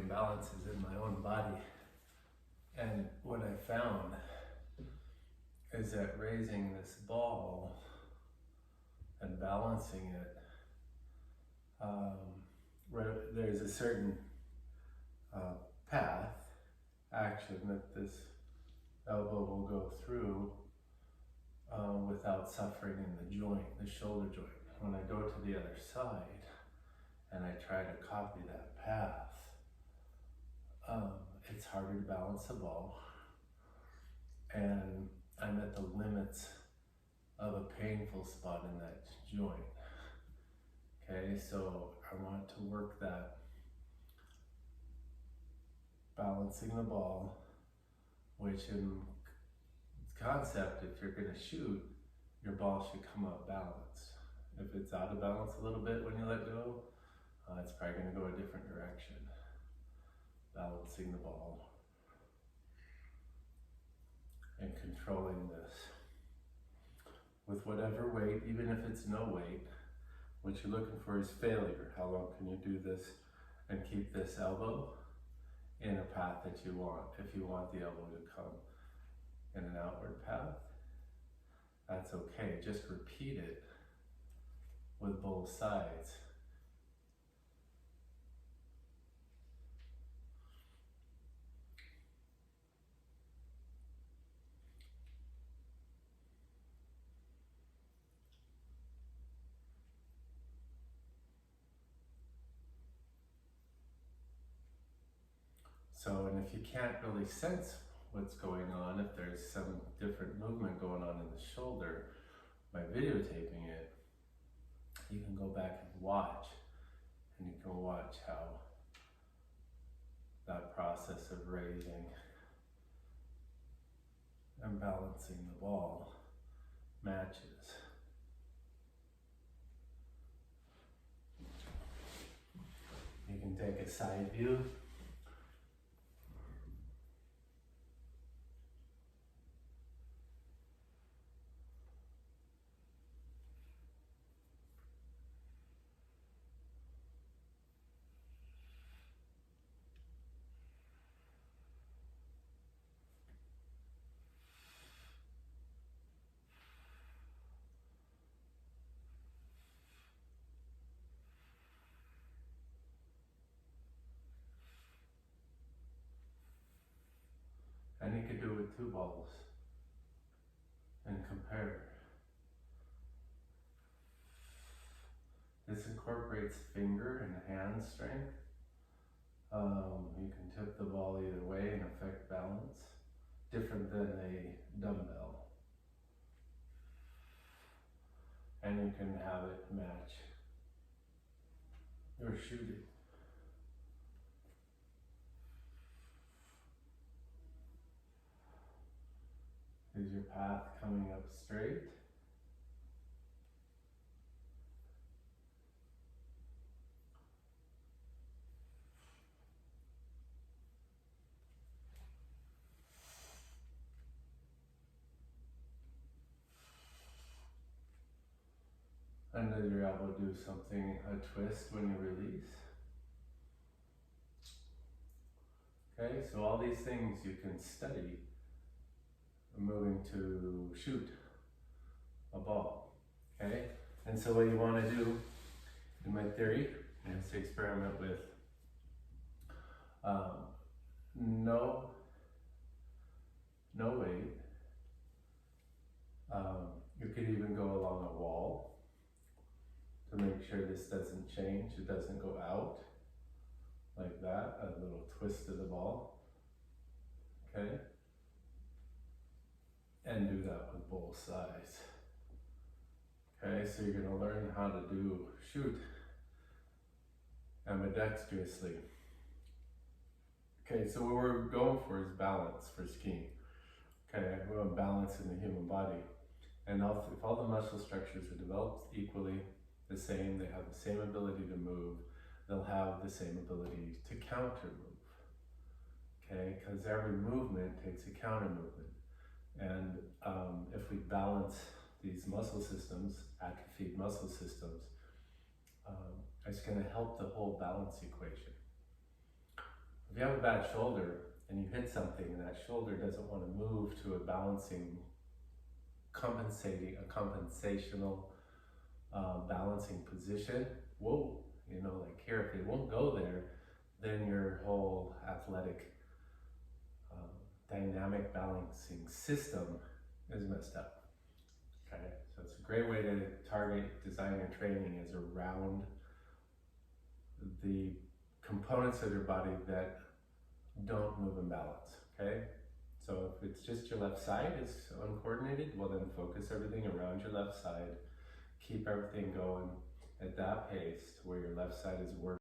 imbalances in my own body. And what I found is that raising this ball and balancing it, there's a certain path, action that this elbow will go through without suffering in the joint, the shoulder joint. When I go to the other side and I try to copy that path, it's harder to balance the ball, and I'm at the limits of a painful spot in that joint. Okay, so I want to work that balancing the ball, which in concept, if you're going to shoot, your ball should come up balanced. If it's out of balance a little bit when you let go, it's probably going to go a different direction. Balancing the ball and controlling this with whatever weight, even if it's no weight. What you're looking for is failure. How long can you do this and keep this elbow in a path that you want? If you want the elbow to come in an outward path, that's okay. Just repeat it with both sides. So, and if you can't really sense what's going on, if there's some different movement going on in the shoulder, by videotaping it, you can go back and watch, and you can watch how that process of raising and balancing the ball matches. You can take a side view. And you could do it with two balls and compare. This incorporates finger and hand strength. You can tip the ball either way and affect balance, different than a dumbbell. And you can have it match your shooting. Is your path coming up straight? And does your elbow do something, a twist when you release? Okay, so all these things you can study moving to shoot a ball, okay? And so what you want to do, in my theory, is to experiment with no weight. You could even go along a wall to make sure this doesn't change, it doesn't go out like that, a little twist of the ball, okay? And do that with both sides. Okay, so you're going to learn how to shoot ambidextrously. Okay, so what we're going for is balance for skiing. Okay, we want balance in the human body. And if all the muscle structures are developed equally the same, they have the same ability to move, they'll have the same ability to counter move. Okay, because every movement takes a counter movement. And if we balance these muscle systems, atrophied muscle systems, it's going to help the whole balance equation. If you have a bad shoulder and you hit something and that shoulder doesn't want to move to a balancing, compensational balancing position, whoa, you know, like here, if it won't go there, then your whole athletic dynamic balancing system is messed up. Okay, so it's a great way to target design your training is around the components of your body that don't move in balance. Okay, so if it's just your left side is uncoordinated, well then focus everything around your left side. Keep everything going at that pace where your left side is working.